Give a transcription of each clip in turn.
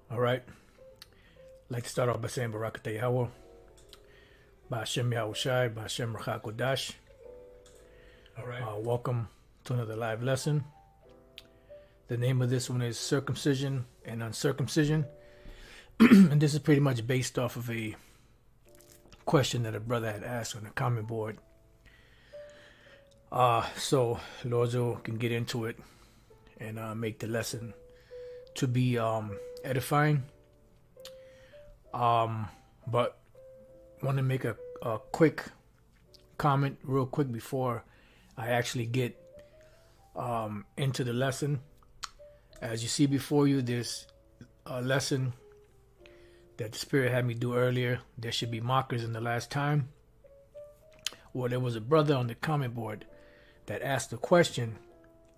All right. I'd like to start off by saying Barakatah Yahweh, Ba'ashem Yahushai, Ba'ashem Rachakodash. All right. Welcome to another live lesson. The name of this one is Circumcision and Uncircumcision. And this is pretty much based off of a question that a brother had asked on the comment board. So Lord's will can get into it and make the lesson to be edifying. But want to make a quick comment real quick before I actually get into the lesson. As you see before you, there's a lesson that the Spirit had me do earlier. There should be mockers in the last time. Well, there was a brother on the comment board that asked a question,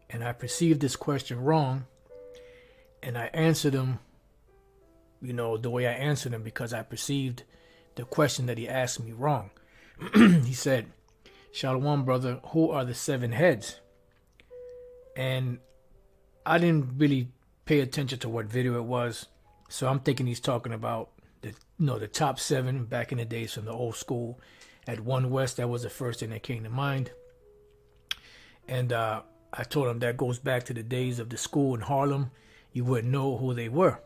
and I perceived this question wrong, and I answered him, the way I answered him, because I perceived the question that he asked me wrong. He said, "Shalom, brother, who are the seven heads?" And I didn't really pay attention to what video it was, so I'm thinking he's talking about the top seven back in the days from the old school. At One West, that was the first thing that came to mind. And I told him that goes back to the days of the school in Harlem. You wouldn't know who they were.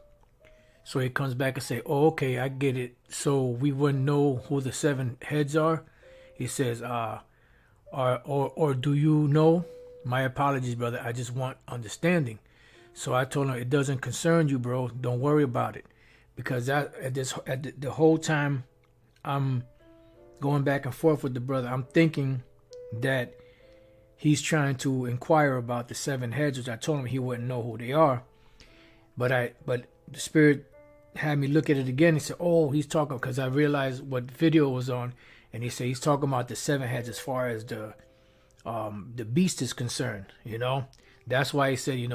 So he comes back and say, "Oh, okay, I get it. So we wouldn't know who the seven heads are." He says, or do you know? My apologies, brother. I just want understanding. So I told him, it doesn't concern you, bro. Don't worry about it. Because the whole time I'm going back and forth with the brother, I'm thinking that he's trying to inquire about the seven heads, which I told him he wouldn't know who they are. But the Spirit had me look at it again. He said, "Oh, he's talking," because I realized what video was on, and he said he's talking about the seven heads as far as the beast is concerned. That's why he said,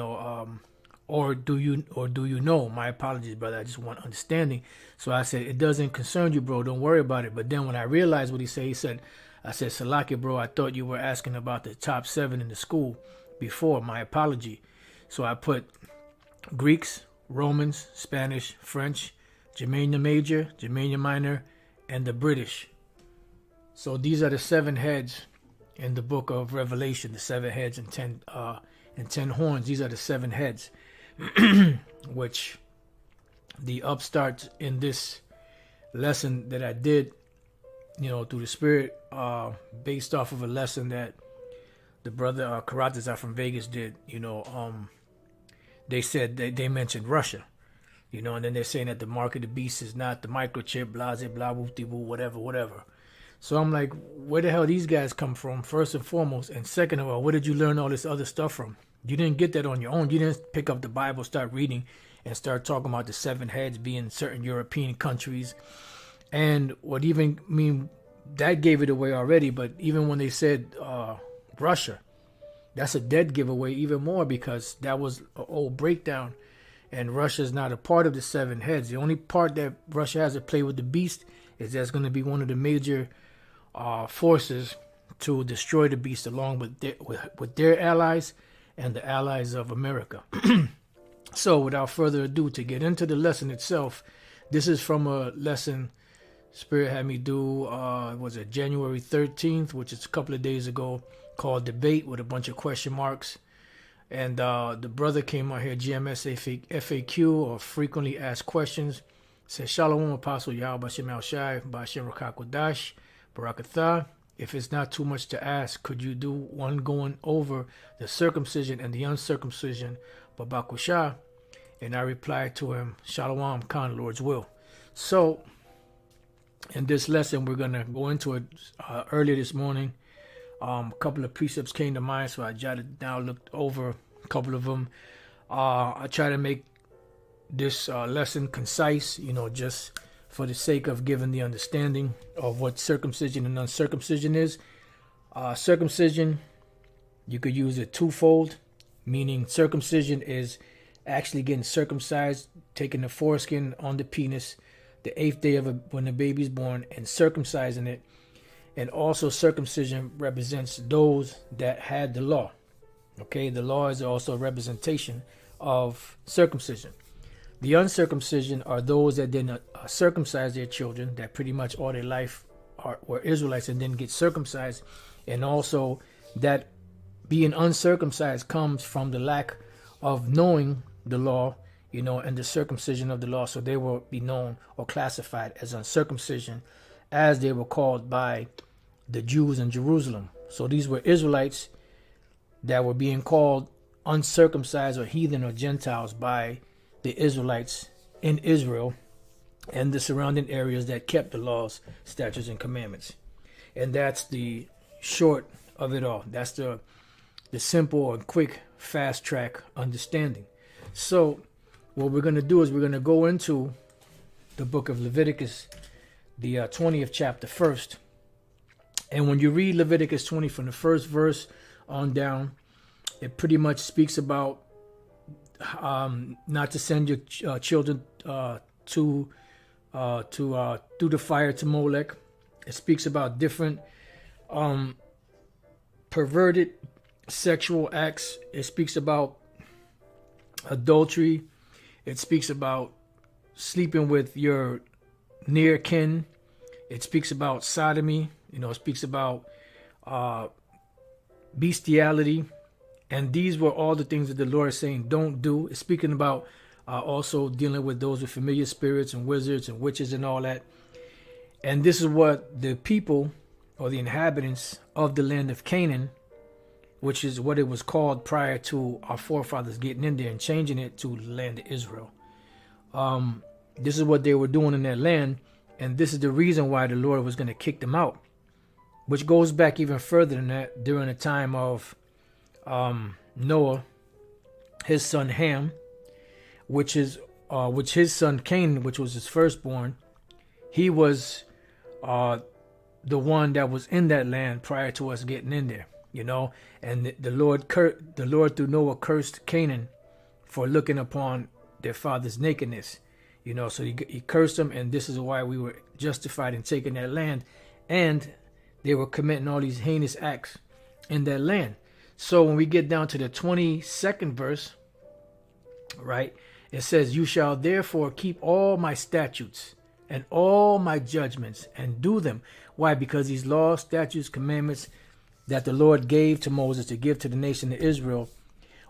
or do you know? My apologies, brother. I just want understanding. So I said, it doesn't concern you, bro. Don't worry about it. But then when I realized what he said, I said, "Salaki, bro, I thought you were asking about the top seven in the school before. My apology." So I put Greeks, Romans, Spanish, French, Germania Major, Germania Minor, and the British. So these are the seven heads in the book of Revelation, the seven heads and 10 horns. These are the seven heads, which the upstarts in this lesson that I did, through the Spirit, based off of a lesson that the brother Karatazar from Vegas did. They said they mentioned Russia, and then they're saying that the mark of the beast is not the microchip, blah, blah, whatever. So I'm like, where the hell these guys come from, first and foremost? And second of all, where did you learn all this other stuff from? You didn't get that on your own. You didn't pick up the Bible, start reading, and start talking about the seven heads being certain European countries. And that gave it away already. But even when they said Russia, that's a dead giveaway even more, because that was an old breakdown. And Russia's not a part of the seven heads. The only part that Russia has to play with the beast is that's going to be one of the major forces to destroy the beast, along with their allies and the allies of America. So without further ado, to get into the lesson itself, this is from a lesson Spirit had me do, was it January 13th, which is a couple of days ago, called Debate, with a bunch of question marks. And the brother came out here, GMS FAQ, or Frequently Asked Questions, says, "Shalom, Apostle Yahweh B'Shem Yahushai, B'Shem Rachakodash, Barakatah. If it's not too much to ask, could you do one going over the circumcision and the uncircumcision, Babakusha?" And I replied to him, "Shalom, Khan, Lord's will." So in this lesson, we're going to go into it. Earlier this morning, a couple of precepts came to mind, so I jotted down, looked over a couple of them. I try to make this lesson concise, just for the sake of giving the understanding of what circumcision and uncircumcision is. Circumcision, you could use it twofold, meaning circumcision is actually getting circumcised, taking the foreskin on the penis the 8th day of when the baby's born and circumcising it. And also circumcision represents those that had the law. Okay, the law is also a representation of circumcision. The uncircumcision are those that didn't circumcise their children, that pretty much all their life were Israelites and didn't get circumcised. And also that being uncircumcised comes from the lack of knowing the law, and the circumcision of the law. So they will be known or classified as uncircumcision, as they were called by the Jews in Jerusalem. So these were Israelites that were being called uncircumcised or heathen or Gentiles by the Israelites in Israel and the surrounding areas that kept the laws, statutes, and commandments. And that's the short of it all. That's the simple and quick, fast track understanding. So what we're going to do is we're going to go into the book of Leviticus, the 20th chapter first. And when you read Leviticus 20 from the first verse on down, it pretty much speaks about not to send your children through the fire to Molech. It speaks about different perverted sexual acts. It speaks about adultery. It speaks about sleeping with your near kin. It speaks about sodomy. It speaks about bestiality. And these were all the things that the Lord is saying don't do. It's speaking about also dealing with those with familiar spirits and wizards and witches and all that. And this is what the people or the inhabitants of the land of Canaan, which is what it was called prior to our forefathers getting in there and changing it to the land of Israel. This is what they were doing in that land. And this is the reason why the Lord was going to kick them out, which goes back even further than that. During the time of Noah, his son Ham, which his son Canaan, which was his firstborn, he was the one that was in that land prior to us getting in there, and the Lord through Noah cursed Canaan for looking upon their father's nakedness, so he cursed them, and this is why we were justified in taking that land, and they were committing all these heinous acts in that land. So when we get down to the 22nd verse, right, it says, "You shall therefore keep all my statutes and all my judgments and do them." Why? Because these laws, statutes, commandments that the Lord gave to Moses to give to the nation of Israel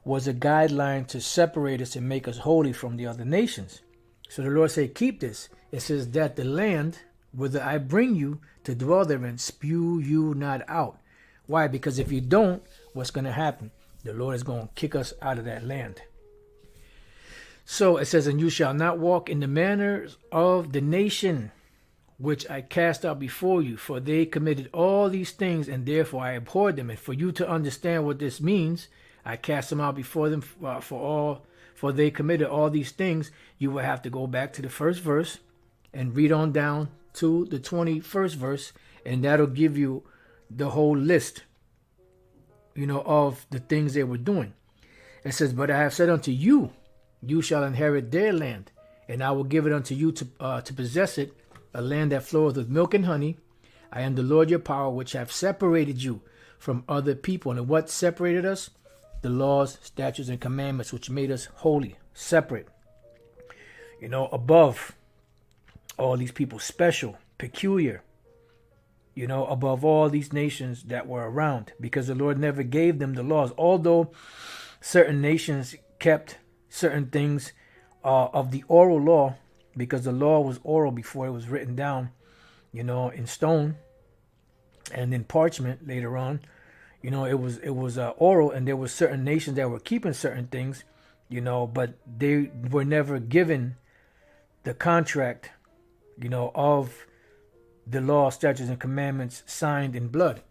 was a guideline to separate us and make us holy from the other nations. So the Lord said, keep this. It says that the land whither I bring you to dwell therein, spew you not out. Why? Because if you don't, what's going to happen? The Lord is going to kick us out of that land. So it says, "And you shall not walk in the manners of the nation which I cast out before you, for they committed all these things, and therefore I abhorred them." And for you to understand what this means, I cast them out before them for they committed all these things. You will have to go back to the first verse and read on down to the 21st verse, and that'll give you the whole list, of the things they were doing. It says, "But I have said unto you, you shall inherit their land, and I will give it unto you to possess it, a land that floweth with milk and honey. I am the Lord your power, which have separated you from other people." And what separated us? The laws, statutes, and commandments, which made us holy, separate, above all these people, special, peculiar, above all these nations that were around, because the Lord never gave them the laws. Although certain nations kept certain things of the oral law, because the law was oral before it was written down, in stone and in parchment later on. It was oral, and there were certain nations that were keeping certain things, but they were never given the contract, of the law, statutes, and commandments signed in blood.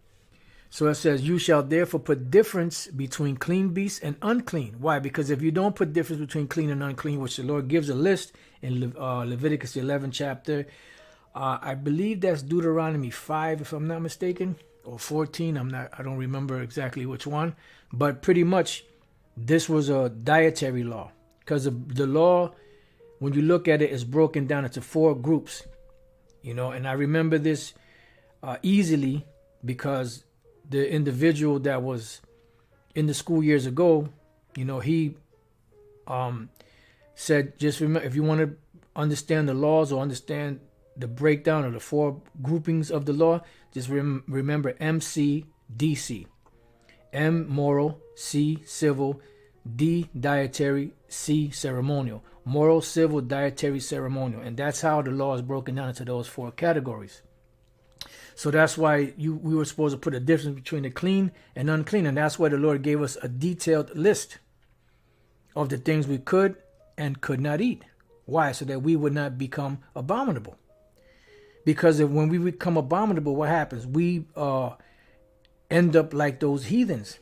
So it says, "You shall therefore put difference between clean beasts and unclean." Why? Because if you don't put difference between clean and unclean, which the Lord gives a list in Leviticus 11 chapter, I believe that's Deuteronomy 5, if I'm not mistaken, or 14. I don't remember exactly which one, but pretty much this was a dietary law, because the law, when you look at it, is broken down into 4 groups, and I remember this easily because the individual that was in the school years ago, he said, just remember, if you want to understand the laws or understand the breakdown of the four groupings of the law, just remember MCDC. M, moral, C, civil, D, dietary, C, ceremonial. Moral, civil, dietary, ceremonial. And that's how the law is broken down into those four categories. So that's why we were supposed to put a difference between the clean and unclean. And that's why the Lord gave us a detailed list of the things we could and could not eat. Why? So that we would not become abominable. Because when we become abominable, what happens? We end up like those heathens.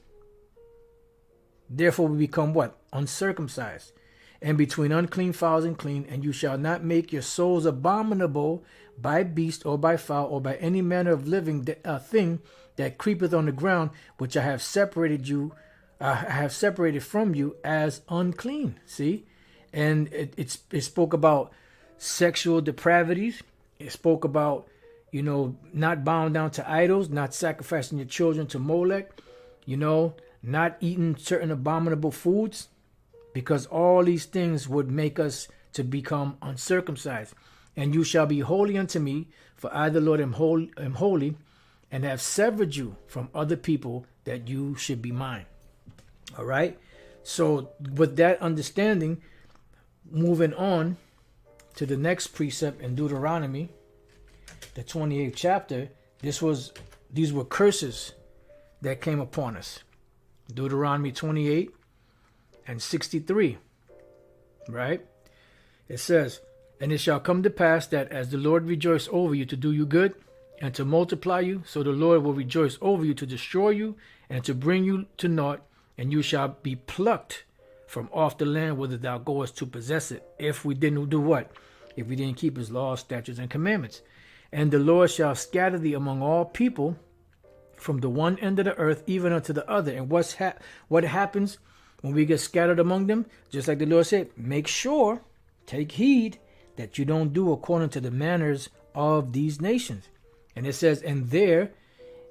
Therefore, we become what? Uncircumcised. And between unclean fowls and clean, and you shall not make your souls abominable by beast or by fowl or by any manner of living thing that creepeth on the ground, which I have separated from you as unclean. See? And it spoke about sexual depravities. It spoke about, not bowing down to idols, not sacrificing your children to Molech, not eating certain abominable foods, because all these things would make us to become uncircumcised. And you shall be holy unto me, for I, the Lord, am holy, and have severed you from other people, that you should be mine. All right? So with that understanding, moving on to the next precept in Deuteronomy, the 28th chapter, these were curses that came upon us. Deuteronomy 28 and 63, right? It says, and it shall come to pass that as the Lord rejoiced over you to do you good and to multiply you, so the Lord will rejoice over you to destroy you and to bring you to naught, and you shall be plucked from off the land whither thou goest to possess it, if we didn't do what? If we didn't keep his laws, statutes, and commandments. And the Lord shall scatter thee among all people from the one end of the earth even unto the other. And what happens when we get scattered among them? Just like the Lord said, make sure, take heed that you don't do according to the manners of these nations. And it says, and there,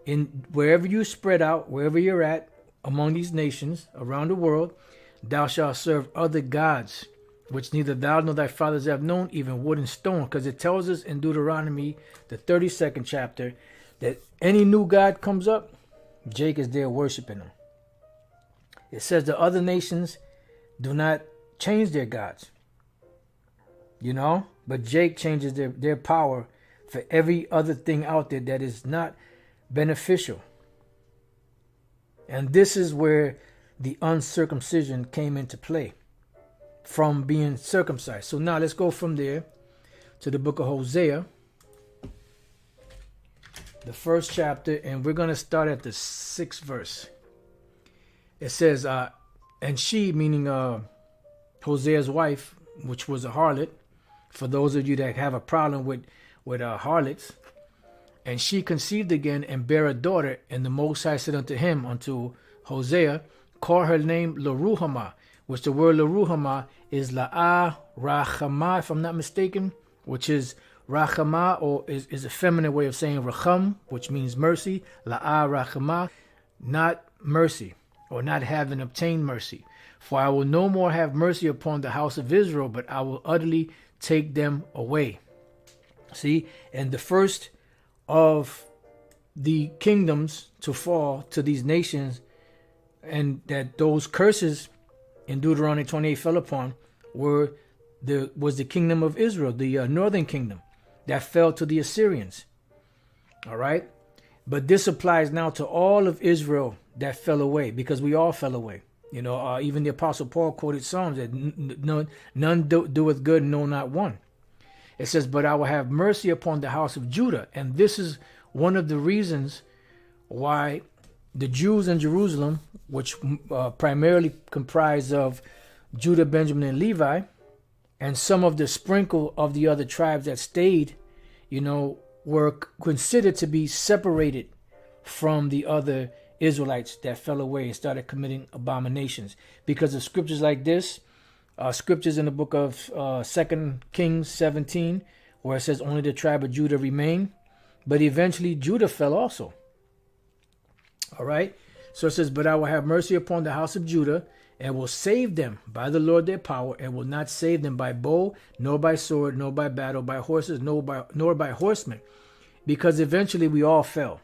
in wherever you spread out, wherever you're at among these nations around the world, thou shalt serve other gods, which neither thou nor thy fathers have known, even wood and stone. Because it tells us in Deuteronomy, the 32nd chapter, that any new god comes up, Jake is there worshiping him. It says the other nations do not change their gods, but Jake changes their power for every other thing out there that is not beneficial. And this is where the uncircumcision came into play, from being circumcised. So now let's go from there to the book of Hosea, the 1st chapter, and we're going to start at the 6th verse. It says, and she, meaning Hosea's wife, which was a harlot, for those of you that have a problem with harlots, and she conceived again and bare a daughter, and the Most High said unto Hosea, call her name Leruhamah, which the word Leruhamah is La'ah-Rachamah, if I'm not mistaken, which is Rachamah, or is a feminine way of saying Racham, which means mercy. La'ah-Rachamah, not mercy, or not having obtained mercy. For I will no more have mercy upon the house of Israel, but I will utterly take them away. See, and the first of the kingdoms to fall to these nations, and that those curses in Deuteronomy 28 fell upon, was the kingdom of Israel, the northern kingdom, that fell to the Assyrians. All right? But this applies now to all of Israel that fell away, because we all fell away. Even the Apostle Paul quoted Psalms that none doeth good, no, not one. It says, but I will have mercy upon the house of Judah. And this is one of the reasons why the Jews in Jerusalem, which primarily comprised of Judah, Benjamin, and Levi, and some of the sprinkle of the other tribes that stayed, were considered to be separated from the other Israelites that fell away and started committing abominations. Because of scriptures like this, scriptures in the book of 2 Kings 17, where it says only the tribe of Judah remained, but eventually Judah fell also. All right. So it says, but I will have mercy upon the house of Judah and will save them by the Lord their power, and will not save them by bow, nor by sword, nor by battle, by horses, nor by horsemen, because eventually we all fell.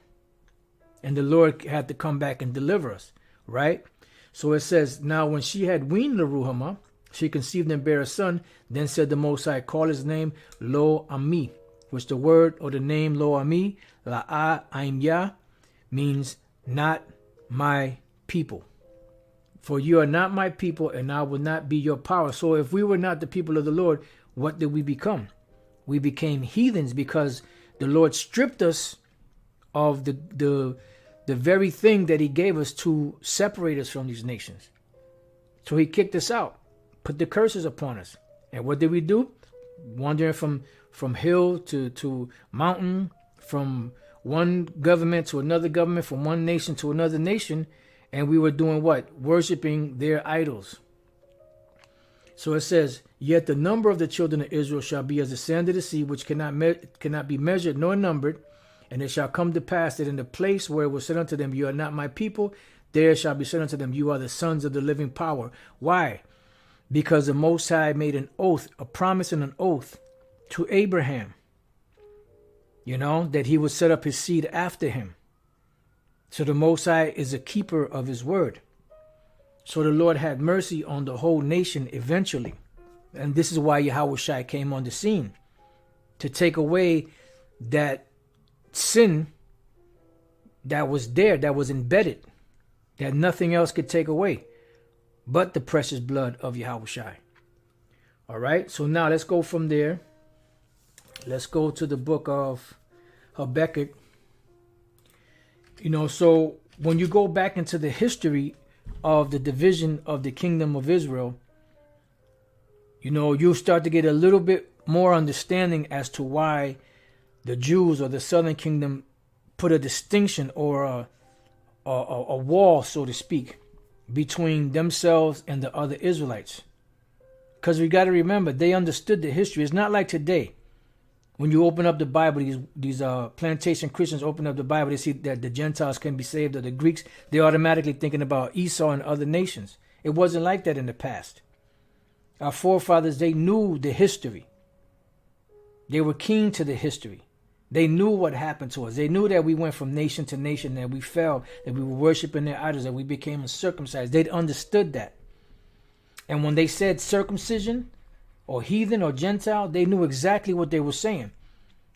And the Lord had to come back and deliver us, right? So it says, now when she had weaned the Ruhamah, she conceived and bare a son. Then said the Most High, call his name Lo Ami, which the word or the name Lo Ami, La'a Aim Yah, means not my people. For you are not my people, and I will not be your power. So if we were not the people of the Lord, what did we become? We became heathens, because the Lord stripped us of the very thing that he gave us to separate us from these nations. So he kicked us out, put the curses upon us. And what did we do? Wandering from hill to mountain, from one government to another government, from one nation to another nation. And we were doing what? Worshipping their idols. So it says, yet the number of the children of Israel shall be as the sand of the sea, which cannot be measured nor numbered. And it shall come to pass that in the place where it was said unto them, you are not my people, there shall be said unto them, you are the sons of the living power. Why? Because the Most High made an oath, a promise and an oath to Abraham, that he would set up his seed after him. So the Most High is a keeper of his word. So the Lord had mercy on the whole nation eventually. And this is why Yahushua came on the scene, to take away that sin that was there, that was embedded, that nothing else could take away but the precious blood of Yahushua. All right, so now let's go from there. Let's go to the book of Habakkuk. So when you go back into the history of the division of the kingdom of Israel, you'll start to get a little bit more understanding as to why the Jews or the southern kingdom put a distinction or a wall, so to speak, between themselves and the other Israelites. Because we got to remember, they understood the history. It's not like today. When you open up the Bible, these plantation Christians open up the Bible, they see that the Gentiles can be saved, or the Greeks, they're automatically thinking about Esau and other nations. It wasn't like that in the past. Our forefathers, they knew the history. They were keen to the history. They knew what happened to us. They knew that we went from nation to nation, that we fell, that we were worshiping their idols, that we became uncircumcised. They'd understood that. And when they said circumcision or heathen or Gentile, they knew exactly what they were saying.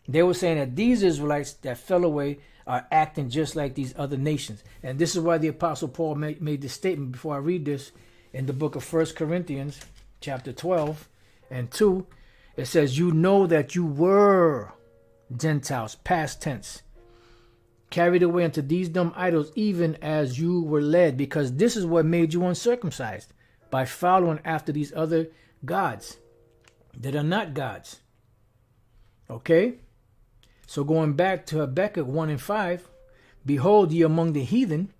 They were saying that these Israelites that fell away are acting just like these other nations. And this is why the Apostle Paul made this statement before I read this in the book of 1 Corinthians chapter 12 and 2. It says, you know that you were Gentiles, past tense, carried away unto these dumb idols, even as you were led, because this is what made you uncircumcised, by following after these other gods that are not gods. Okay? So going back to Habakkuk 1 and 5, behold ye among the heathen,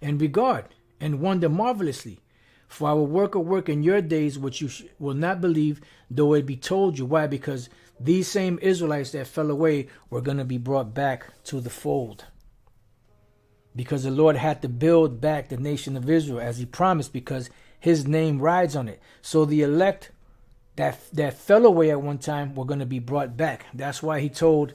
and regard, and wonder marvelously. For I will work a work in your days which you will not believe, though it be told you. Why? Because these same Israelites that fell away were going to be brought back to the fold. Because the Lord had to build back the nation of Israel as he promised, because his name rides on it. So the elect that fell away at one time were going to be brought back. That's why he told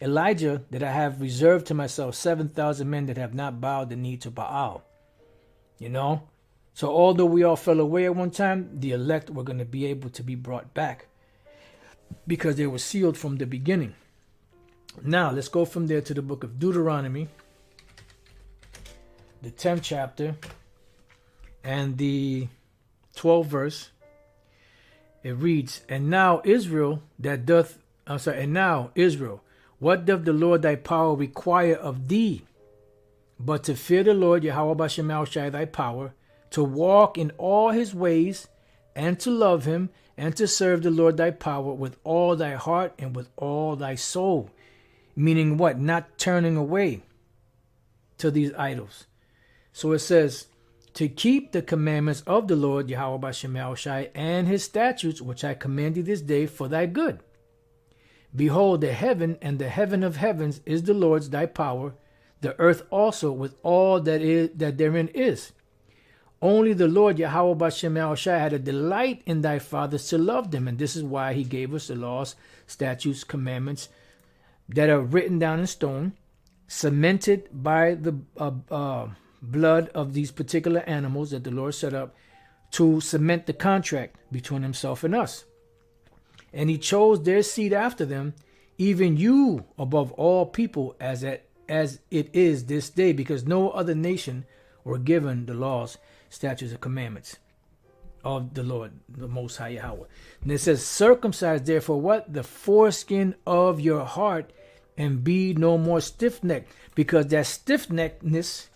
Elijah that I have reserved to myself 7,000 men that have not bowed the knee to Baal. So although we all fell away at one time, the elect were going to be able to be brought back because they were sealed from the beginning. Now let's go from there to the book of Deuteronomy, the 10th chapter and the 12th verse. It reads, and now Israel, what doth the Lord thy power require of thee, but to fear the Lord Yahweh Bashem Shai thy power, to walk in all his ways, and to love him, and to serve the Lord thy power with all thy heart and with all thy soul. Meaning what? Not turning away to these idols. So it says, to keep the commandments of the Lord Yahweh Bashem Shai and his statutes, which I command thee this day for thy good. Behold, the heaven and the heaven of heavens is the Lord's thy power, the earth also with all that therein is. Only the Lord Yahweh Bashem Yahushua had a delight in thy fathers to love them. And this is why he gave us the laws, statutes, commandments that are written down in stone, cemented by the blood of these particular animals that the Lord set up to cement the contract between himself and us. And he chose their seed after them, even you above all people, as it is this day, because no other nation were given the laws, statutes, and commandments of the Lord, the Most High Yahweh. And it says, circumcise therefore what? The foreskin of your heart, and be no more stiff-necked, because that stiff-neckedness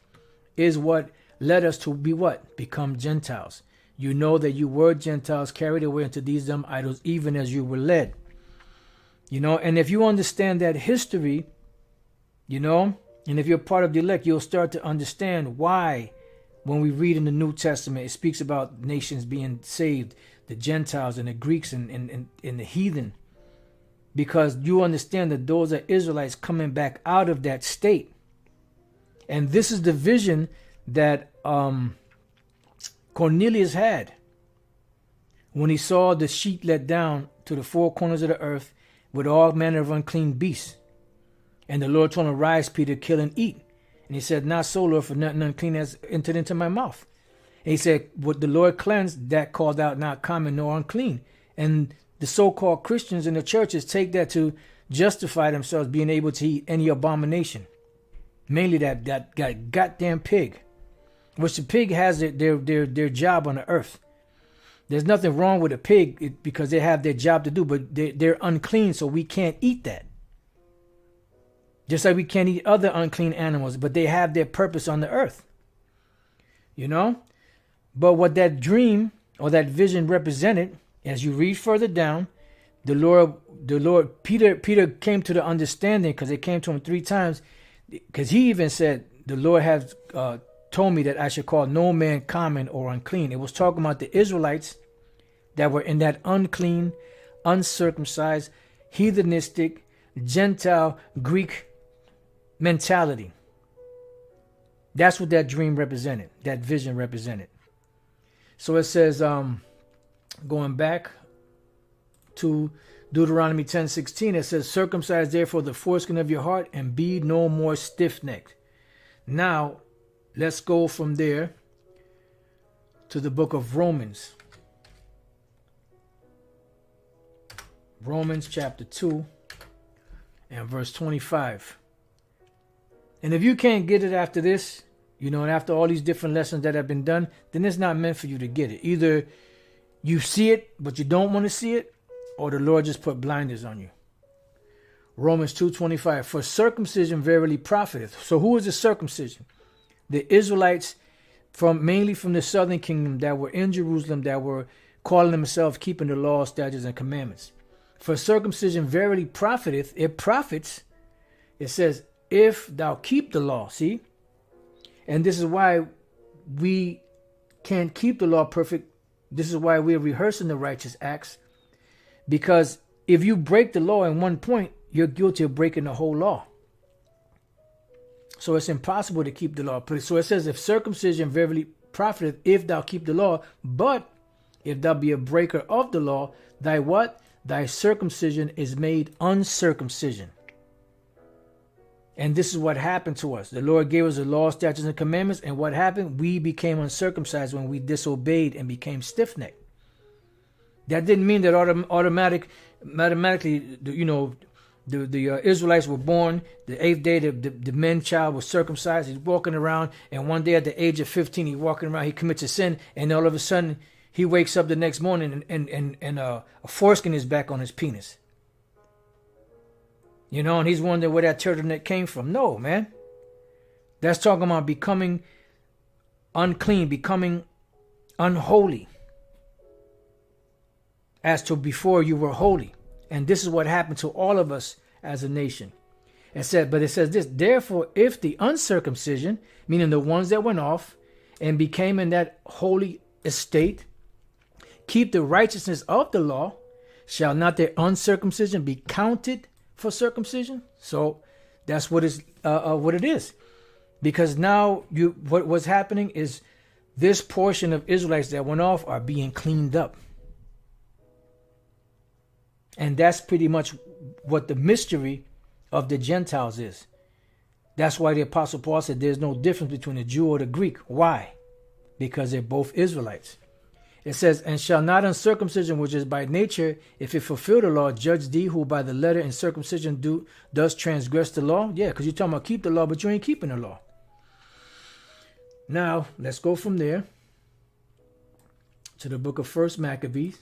is what led us to be what? Become Gentiles. You know that you were Gentiles, carried away into these dumb idols, even as you were led. You know, and if you understand that history, you know, and if you're part of the elect, you'll start to understand why, when we read in the New Testament, it speaks about nations being saved, the Gentiles and the Greeks and the heathen. Because you understand that those are Israelites coming back out of that state. And this is the vision that Cornelius had when he saw the sheet let down to the four corners of the earth with all manner of unclean beasts. And the Lord told him, rise, Peter, kill and eat. And he said, not so, Lord, for nothing unclean has entered into my mouth. And he said, what the Lord cleansed, that called out not common nor unclean. And the so-called Christians in the churches take that to justify themselves being able to eat any abomination. Mainly that goddamn pig. Which the pig has their job on the earth. There's nothing wrong with a pig because they have their job to do, but they're unclean, so we can't eat that. Just like we can't eat other unclean animals, but they have their purpose on the earth. You know? But what that dream or that vision represented, as you read further down, the Lord, Peter came to the understanding, because it came to him 3 times, because he even said, the Lord has told me that I should call no man common or unclean. It was talking about the Israelites that were in that unclean, uncircumcised, heathenistic, Gentile, Greek mentality. That's what that dream represented, that vision represented. So it says, going back to Deuteronomy 10:16, it says, circumcise therefore the foreskin of your heart, and be no more stiff-necked. Now, let's go from there to the book of Romans. Romans chapter 2 and verse 25. And if you can't get it after this, you know, and after all these different lessons that have been done, then it's not meant for you to get it. Either you see it, but you don't want to see it, or the Lord just put blinders on you. Romans 2:25. For circumcision verily profiteth. So who is the circumcision? The Israelites mainly from the southern kingdom that were in Jerusalem, that were calling themselves keeping the law, statutes, and commandments. For circumcision verily profiteth, it profits. It says, if thou keep the law. See? And this is why we can't keep the law perfect. This is why we're rehearsing the righteous acts. Because if you break the law in one point, you're guilty of breaking the whole law. So it's impossible to keep the law. So it says, if circumcision verily profiteth, if thou keep the law, but if thou be a breaker of the law, thy what? Thy circumcision is made uncircumcision. And this is what happened to us. The Lord gave us the law, statutes, and commandments. And what happened? We became uncircumcised when we disobeyed and became stiff-necked. That didn't mean that mathematically, you know, the Israelites were born. The 8th day, the man child was circumcised. He's walking around. And one day at the age of 15, he's walking around. He commits a sin. And all of a sudden, he wakes up the next morning and a foreskin is back on his penis. You know, and he's wondering where that turtleneck came from. No, man. That's talking about becoming unclean, becoming unholy. As to before you were holy. And this is what happened to all of us as a nation. But it says this, therefore, if the uncircumcision, meaning the ones that went off and became in that holy estate, keep the righteousness of the law, shall not their uncircumcision be counted for circumcision? So that's what it is. Because now what's happening is this portion of Israelites that went off are being cleaned up. And that's pretty much what the mystery of the Gentiles is. That's why the Apostle Paul said there's no difference between a Jew or the Greek. Why? Because they're both Israelites. It says, and shall not uncircumcision, which is by nature, if it fulfill the law, judge thee who by the letter in circumcision does transgress the law? Yeah, because you're talking about keep the law, but you ain't keeping the law. Now, let's go from there to the book of First Maccabees.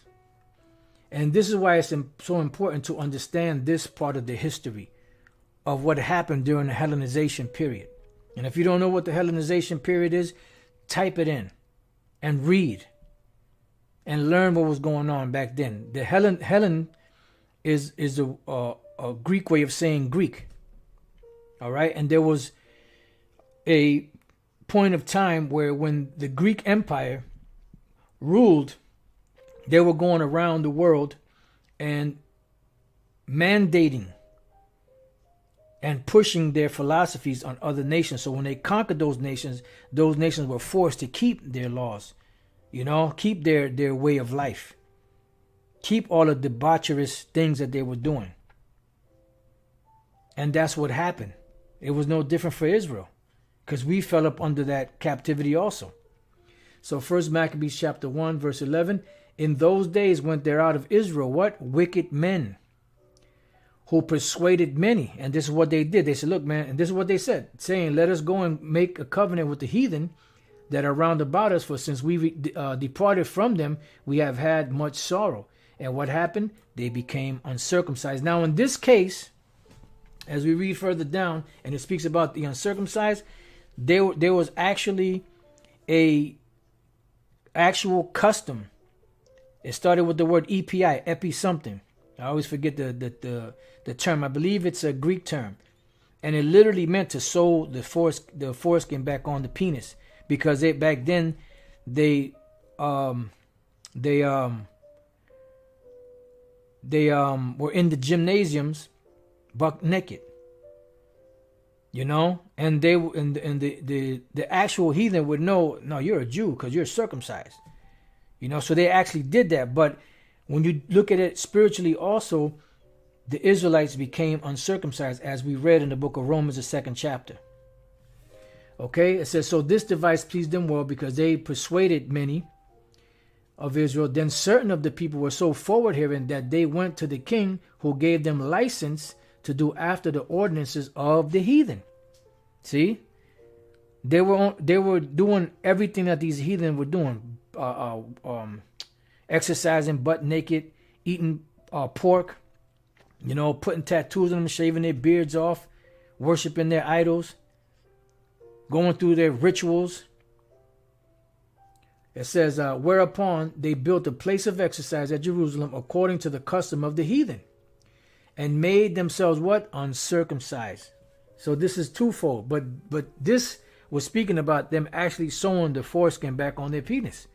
And this is why it's so important to understand this part of the history of what happened during the Hellenization period. And if you don't know what the Hellenization period is, type it in and read and learn what was going on back then. The Hellen is a Greek way of saying Greek. All right. And there was a point of time where when the Greek Empire ruled, they were going around the world and mandating and pushing their philosophies on other nations. So when they conquered those nations were forced to keep their laws, keep their way of life, keep all of the debaucherous things that they were doing. And that's what happened. It was no different for Israel, because we fell up under that captivity also. So First Maccabees chapter 1, verse 11, in those days went there out of Israel, what? Wicked men, who persuaded many. And this is what they did. They said, look, man, and this is what they said, saying, let us go and make a covenant with the heathen that are round about us, for since we departed from them, we have had much sorrow. And what happened? They became uncircumcised. Now, in this case, as we read further down, and it speaks about the uncircumcised, there was actually a actual custom. It started with the word epi something. I always forget the term. I believe it's a Greek term, and it literally meant to sew the foreskin back on the penis, because back then they were in the gymnasiums buck naked, and the actual heathen would know, no, you're a Jew because you're circumcised, so they actually did that. But when you look at it spiritually also, the Israelites became uncircumcised, as we read in the book of Romans, the 2nd chapter. Okay, it says, so this device pleased them well, because they persuaded many of Israel. Then certain of the people were so forward herein that they went to the king, who gave them license to do after the ordinances of the heathen. See, they were doing everything that these heathen were doing, exercising butt naked, eating pork, putting tattoos on them, shaving their beards off, worshiping their idols, going through their rituals. It says, whereupon they built a place of exercise at Jerusalem according to the custom of the heathen, and made themselves what? Uncircumcised. So this is twofold. But this was speaking about them actually sewing the foreskin back on their penis.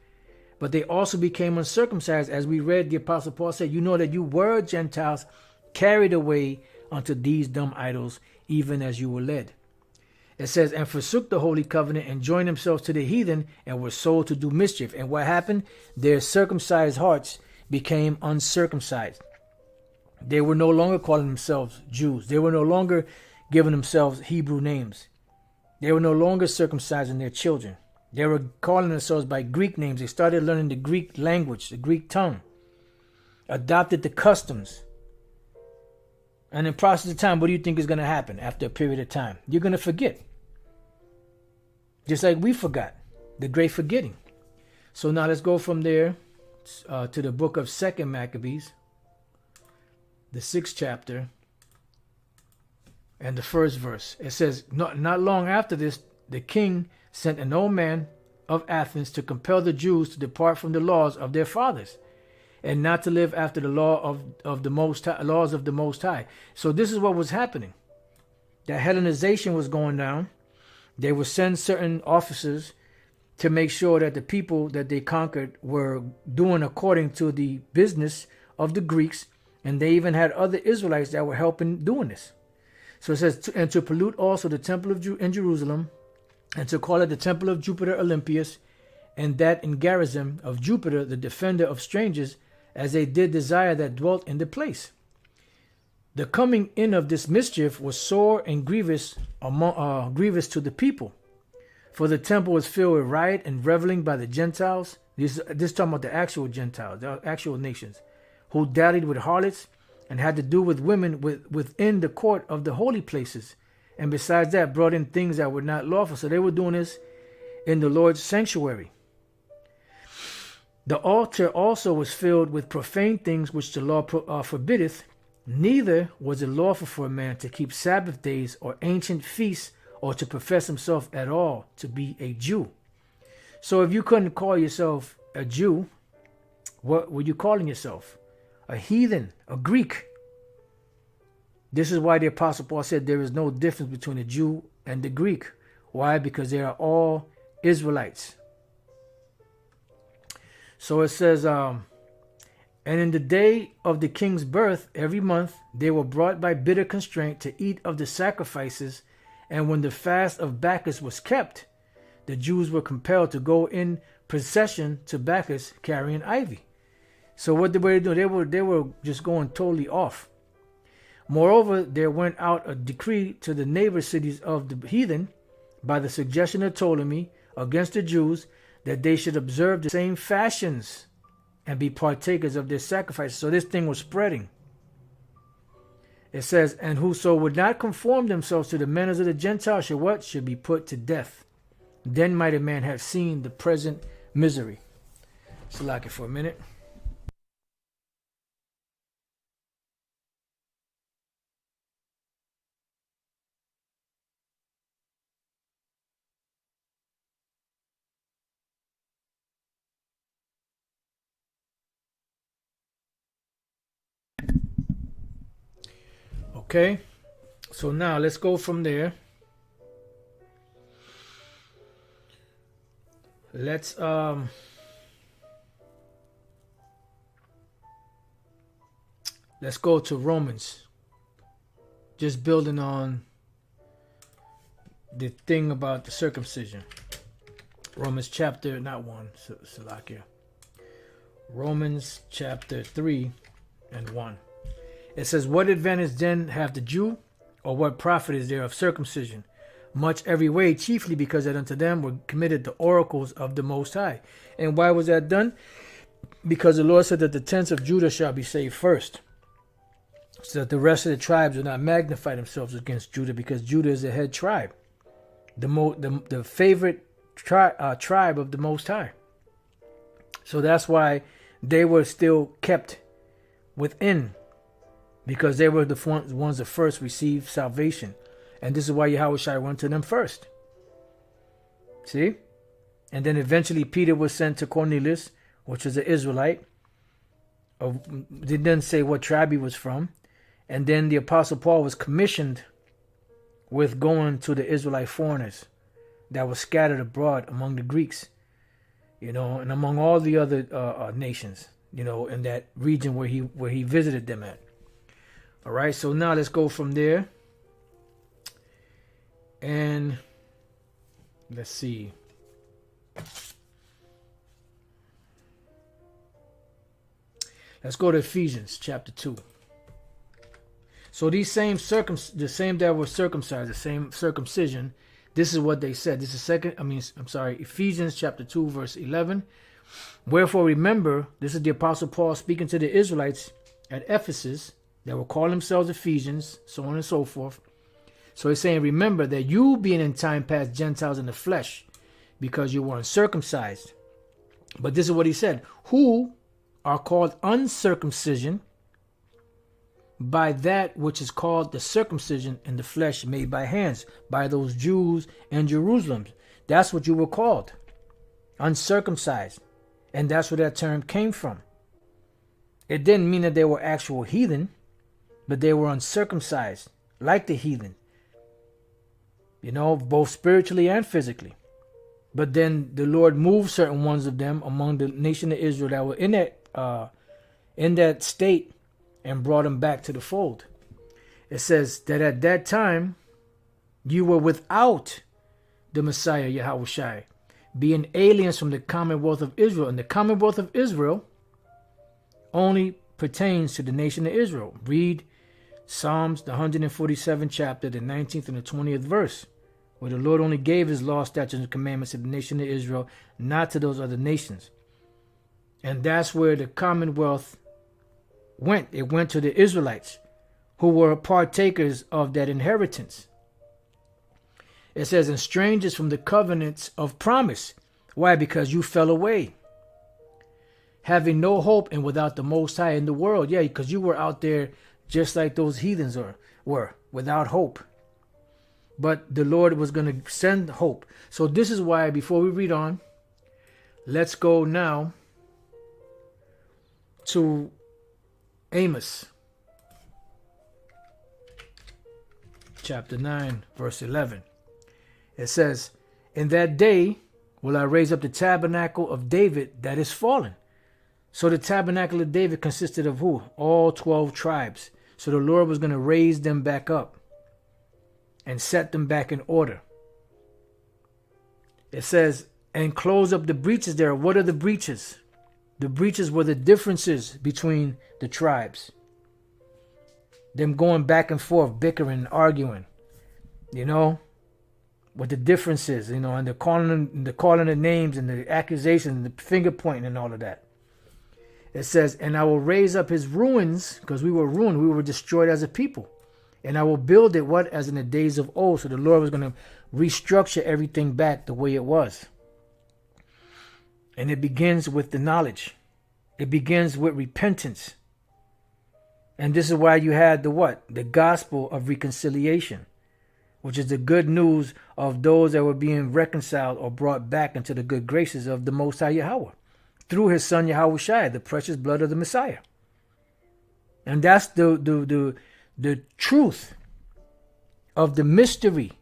But they also became uncircumcised, as we read the Apostle Paul said, that you were Gentiles, carried away unto these dumb idols, even as you were led. It says, and forsook the holy covenant, and joined themselves to the heathen, and were sold to do mischief. And what happened? Their circumcised hearts became uncircumcised. They were no longer calling themselves Jews. They were no longer giving themselves Hebrew names. They were no longer circumcising their children. They were calling themselves by Greek names. They started learning the Greek language, the Greek tongue, adopted the customs. And in the process of time, what do you think is going to happen after a period of time? You're going to forget. Just like we forgot, the great forgetting. So now let's go from there to the book of 2nd Maccabees, the 6th chapter, and the 1st verse. It says, not long after this, the king sent an old man of Athens to compel the Jews to depart from the laws of their fathers, and not to live after the law of the Most High, laws of the Most High. So this is what was happening. That Hellenization was going down. They would send certain officers to make sure that the people that they conquered were doing according to the business of the Greeks, and they even had other Israelites that were helping doing this. So it says, and to pollute also the temple in Jerusalem, and to call it the temple of Jupiter Olympius, and that in garrison of Jupiter, the defender of strangers, as they did desire that dwelt in the place. The coming in of this mischief was sore and grievous to the people. For the temple was filled with riot and reveling by the Gentiles. This talking about the actual Gentiles, the actual nations, who dallied with harlots and had to do with women within the court of the holy places. And besides that, brought in things that were not lawful. So they were doing this in the Lord's sanctuary. The altar also was filled with profane things which the law forbiddeth. Neither was it lawful for a man to keep Sabbath days or ancient feasts, or to profess himself at all to be a Jew. So if you couldn't call yourself a Jew, what were you calling yourself? A heathen, a Greek. This is why the Apostle Paul said there is no difference between a Jew and the Greek. Why? Because they are all Israelites. So it says, and in the day of the king's birth, every month, they were brought by bitter constraint to eat of the sacrifices. And when the fast of Bacchus was kept, the Jews were compelled to go in procession to Bacchus carrying ivy. So what were they doing? They were just going totally off. Moreover, there went out a decree to the neighbor cities of the heathen by the suggestion of Ptolemy against the Jews, that they should observe the same fashions and be partakers of their sacrifices. So this thing was spreading. It says, and whoso would not conform themselves to the manners of the Gentiles should what? Should be put to death. Then might a man have seen the present misery. So like it for a minute. Okay, so now let's go from there. Let's go to Romans. Just building on the thing about the circumcision. Romans chapter, not 1, Salakia. Romans chapter 3 and 1. It says, what advantage then hath the Jew, or what profit is there of circumcision? Much every way, chiefly because that unto them were committed the oracles of the Most High. And why was that done? Because the Lord said that the tents of Judah shall be saved first, so that the rest of the tribes will not magnify themselves against Judah, because Judah is the head tribe, the favorite tribe of the Most High. So that's why they were still kept within, because they were the ones that first received salvation. And this is why Yahweh went to them first. See? And then eventually Peter was sent to Cornelius, which was an Israelite. They didn't say what tribe he was from. And then the Apostle Paul was commissioned with going to the Israelite foreigners that were scattered abroad among the Greeks, and among all the other nations, in that region where he visited them at. All right, so now let's go from there. And let's see. Let's go to Ephesians chapter 2. So these the same that were circumcised, the same circumcision, this is what they said. This is Ephesians chapter 2, verse 11. Wherefore remember, this is the Apostle Paul speaking to the Israelites at Ephesus that will call themselves Ephesians, so on and so forth. So he's saying, remember that you being in time past Gentiles in the flesh, because you were uncircumcised. But this is what he said, who are called uncircumcision by that which is called the circumcision in the flesh made by hands, by those Jews in Jerusalem. That's what you were called, uncircumcised. And that's where that term came from. It didn't mean that they were actual heathen, but they were uncircumcised, like the heathen, both spiritually and physically. But then the Lord moved certain ones of them among the nation of Israel that were in that state and brought them back to the fold. It says that at that time you were without the Messiah Yahushai, being aliens from the commonwealth of Israel. And the commonwealth of Israel only pertains to the nation of Israel. Read Psalms, the 147th chapter, the 19th and the 20th verse, where the Lord only gave his law, statutes, and commandments to the nation of Israel, not to those other nations. And that's where the commonwealth went. It went to the Israelites, who were partakers of that inheritance. It says, and strangers from the covenants of promise. Why? Because you fell away, having no hope and without the Most High in the world. Yeah, because you were out there just like those heathens were, without hope. But the Lord was going to send hope. So this is why, before we read on, let's go now to Amos, chapter 9, verse 11. It says, in that day will I raise up the tabernacle of David that is fallen. So the tabernacle of David consisted of who? All 12 tribes. So the Lord was going to raise them back up and set them back in order. It says, and close up the breaches there. What are the breaches? The breaches were the differences between the tribes. Them going back and forth, bickering and arguing. You know, what the differences, you know, and the calling the names and the accusations and the finger pointing and all of that. It says, and I will raise up his ruins, because we were ruined, we were destroyed as a people. And I will build it, what? As in the days of old. So the Lord was going to restructure everything back the way it was. And it begins with the knowledge. It begins with repentance. And this is why you had the what? The gospel of reconciliation, which is the good news of those that were being reconciled or brought back into the good graces of the Most High Yahweh through his son Yahushua, the precious blood of the Messiah. And that's the truth of the mystery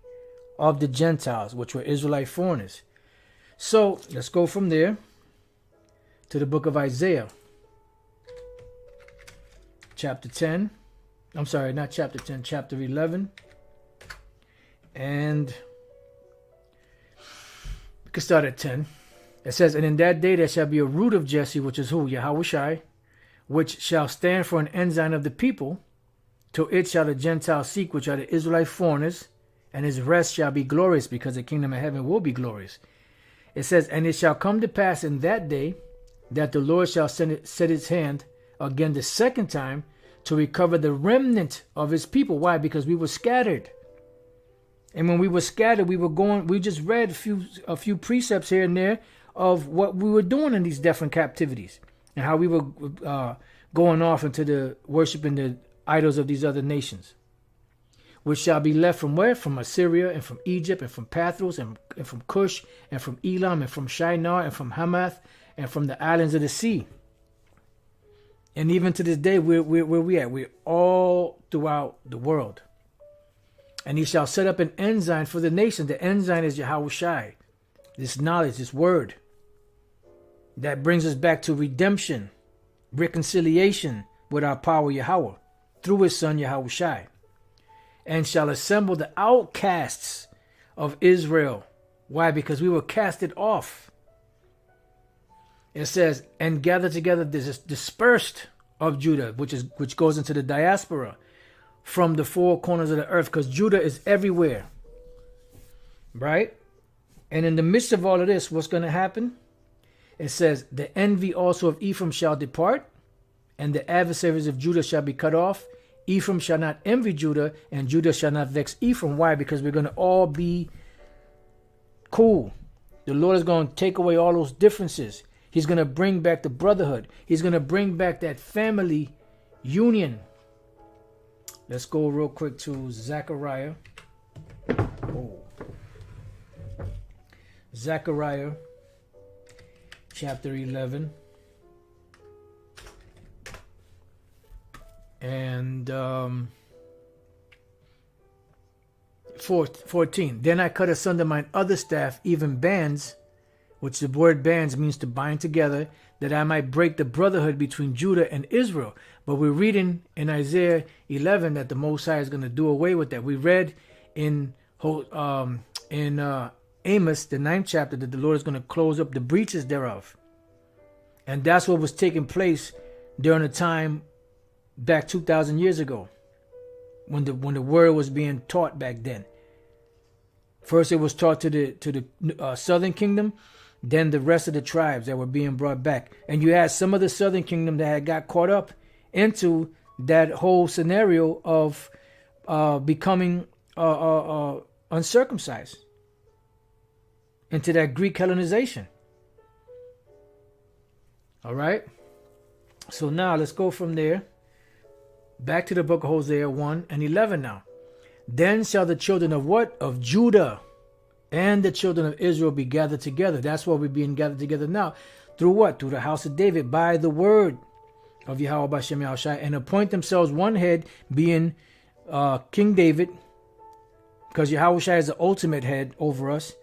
of the Gentiles, which were Israelite foreigners. So let's go from there to the book of Isaiah, chapter 10. I'm sorry, not chapter 10, chapter 11. And we can start at 10. It says, and in that day there shall be a root of Jesse, which is who? Yahushua, which shall stand for an ensign of the people. Till it shall the Gentiles seek, which are the Israelite foreigners, and his rest shall be glorious, because the kingdom of heaven will be glorious. It says, and it shall come to pass in that day that the Lord shall set his hand again the second time to recover the remnant of his people. Why? Because we were scattered. And when we were scattered, we just read a few precepts here and there of what we were doing in these different captivities, and how we were going off into the worshiping the idols of these other nations, which shall be left from where? From Assyria, and from Egypt, and from Pathros, and from Cush, and from Elam, and from Shinar, and from Hamath, and from the islands of the sea. And even to this day, where we at? We're all throughout the world. And he shall set up an ensign for the nation. The ensign is Yahushua, this knowledge, this word that brings us back to redemption, reconciliation with our power Yahweh through his son Yahushua, and shall assemble the outcasts of Israel. Why? Because we were casted off. It says, and gather together this dispersed of Judah, which goes into the diaspora from the four corners of the earth, because Judah is everywhere, right? And in the midst of all of this, what's going to happen? It says, the envy also of Ephraim shall depart, and the adversaries of Judah shall be cut off. Ephraim shall not envy Judah, and Judah shall not vex Ephraim. Why? Because we're going to all be cool. The Lord is going to take away all those differences. He's going to bring back the brotherhood. He's going to bring back that family union. Let's go real quick to Zechariah. Zechariah chapter 11. And 14. Then I cut asunder mine other staff, even bands, which the word bands means to bind together, that I might break the brotherhood between Judah and Israel. But we're reading in Isaiah 11 that the Most High is going to do away with that. We read in Amos, the 9th chapter, that the Lord is going to close up the breaches thereof. And that's what was taking place during the time back 2,000 years ago, when the word was being taught back then. First, it was taught to the southern kingdom, then the rest of the tribes that were being brought back. And you had some of the southern kingdom that had got caught up into that whole scenario of becoming uncircumcised, into that Greek Hellenization. All right. So now let's go from there back to the book of Hosea 1:11 now. Then shall the children of what? Of Judah and the children of Israel be gathered together. That's why we're being gathered together now. Through what? Through the house of David, by the word of Yahweh Bashem Yahushai, and appoint themselves one head, being King David, because Yahushai is the ultimate head over us.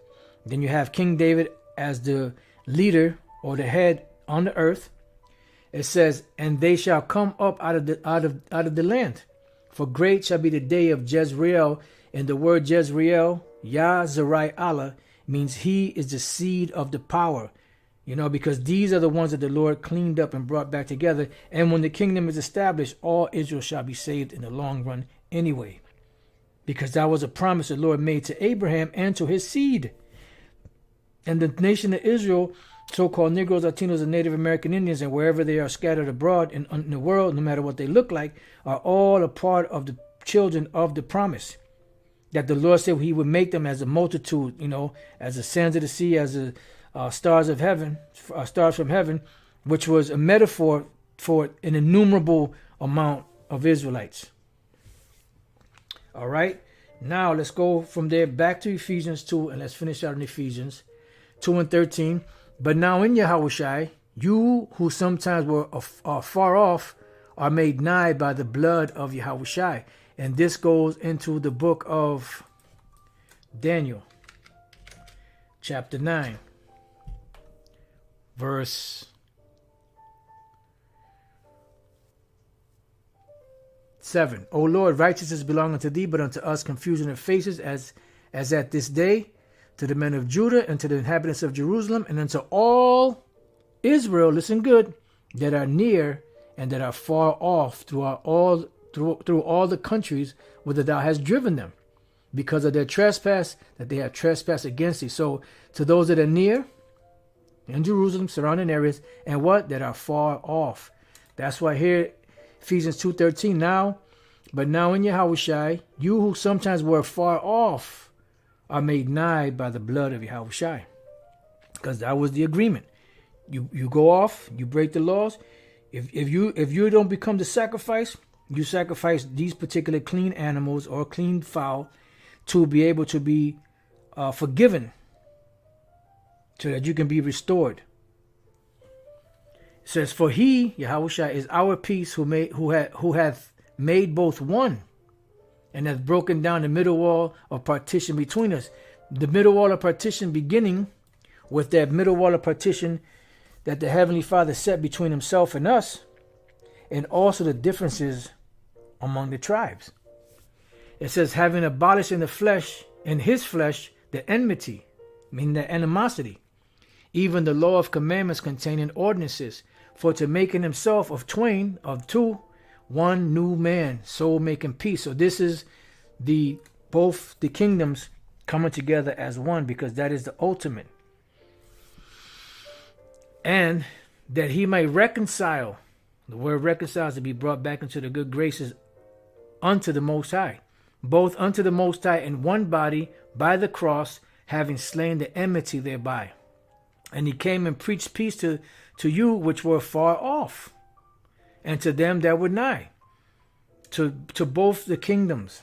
Then you have King David as the leader or the head on the earth. It says, and they shall come up out of the land. For great shall be the day of Jezreel. And the word Jezreel, Yah-Zerai Allah, means he is the seed of the power. You know, because these are the ones that the Lord cleaned up and brought back together. And when the kingdom is established, all Israel shall be saved in the long run anyway. Because that was a promise the Lord made to Abraham and to his seed. And the nation of Israel, so-called Negroes, Latinos, and Native American Indians, and wherever they are scattered abroad in the world, no matter what they look like, are all a part of the children of the promise. That the Lord said he would make them as a multitude, you know, as the sands of the sea, as the stars of heaven, stars from heaven, which was a metaphor for an innumerable amount of Israelites. All right. Now let's go from there back to Ephesians 2, and let's finish out in Ephesians 2:13. But now in Yahushai, you who sometimes were far off are made nigh by the blood of Yahushai. And this goes into the book of Daniel, chapter 9, verse 7. O Lord, righteousness belong unto thee, but unto us confusion of faces, as at this day, to the men of Judah and to the inhabitants of Jerusalem, and unto all Israel, listen good, that are near and that are far off through all the countries whither thou hast driven them, because of their trespass that they have trespassed against thee. So to those that are near in Jerusalem, surrounding areas, and what? That are far off. That's why here, Ephesians 2:13, but now in Yahushai, you who sometimes were far off are made nigh by the blood of Yahushai. Because that was the agreement. You go off, you break the laws. If you don't become the sacrifice, you sacrifice these particular clean animals or clean fowl to be able to be forgiven, so that you can be restored. It says, for he, Yahushua, is our peace, who hath made both one, and hath broken down the middle wall of partition between us. The middle wall of partition beginning with that middle wall of partition that the Heavenly Father set between himself and us, and also the differences among the tribes. It says, having abolished in his flesh, the enmity, meaning the animosity, even the law of commandments containing ordinances, for to make in himself of two, one new man, so making peace. So this is both the kingdoms coming together as one, because that is the ultimate. And that he might reconcile, the word reconcile is to be brought back into the good graces unto the Most High, both unto the Most High in one body by the cross, having slain the enmity thereby. And he came and preached peace to you which were far off, and to them that were nigh, to both the kingdoms.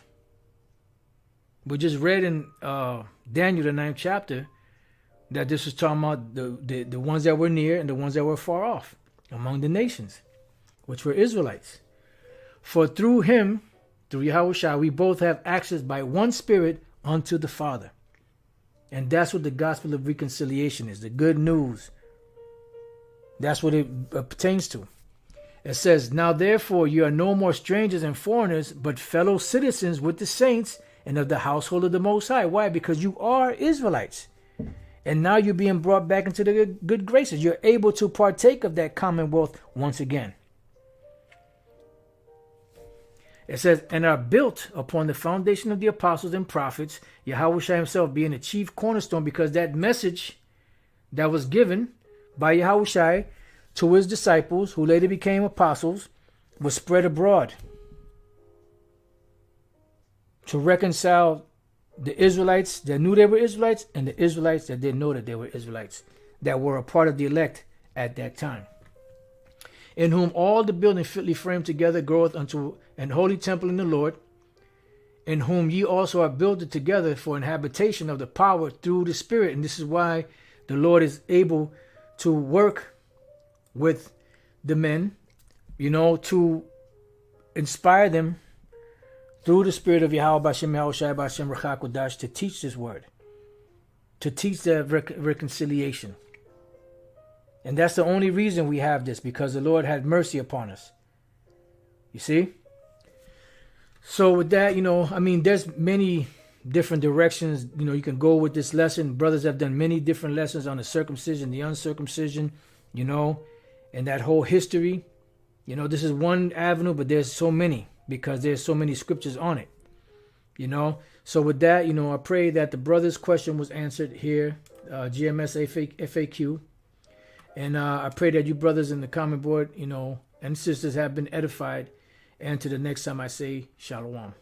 We just read in Daniel, the 9th chapter, that this was talking about the ones that were near and the ones that were far off among the nations, which were Israelites. For through him, through Yahushua, we both have access by one Spirit unto the Father. And that's what the gospel of reconciliation is, the good news. That's what it pertains to. It says, now therefore you are no more strangers and foreigners, but fellow citizens with the saints and of the household of the Most High. Why? Because you are Israelites. And now you're being brought back into the good graces. You're able to partake of that commonwealth once again. It says, and are built upon the foundation of the apostles and prophets, Yahushua himself being the chief cornerstone, because that message that was given by Yahushua to his disciples, who later became apostles, was spread abroad to reconcile the Israelites that knew they were Israelites and the Israelites that didn't know that they were Israelites, that were a part of the elect at that time. In whom all the building fitly framed together groweth unto an holy temple in the Lord, in whom ye also are builded together for an habitation of the power through the Spirit. And this is why the Lord is able to work with the men, to inspire them through the Spirit of Yahweh Bashem Yahushua Bashem Rachakodash to teach this word, to teach that reconciliation. And that's the only reason we have this, because the Lord had mercy upon us. You see? So with that, there's many different directions, you can go with this lesson. Brothers have done many different lessons on the circumcision, the uncircumcision, and that whole history. This is one avenue, but there's so many, because there's so many scriptures on it, So with that, I pray that the brother's question was answered here, GMS FAQ. And I pray that you brothers in the comment board, and sisters have been edified. And to the next time I say, Shalom.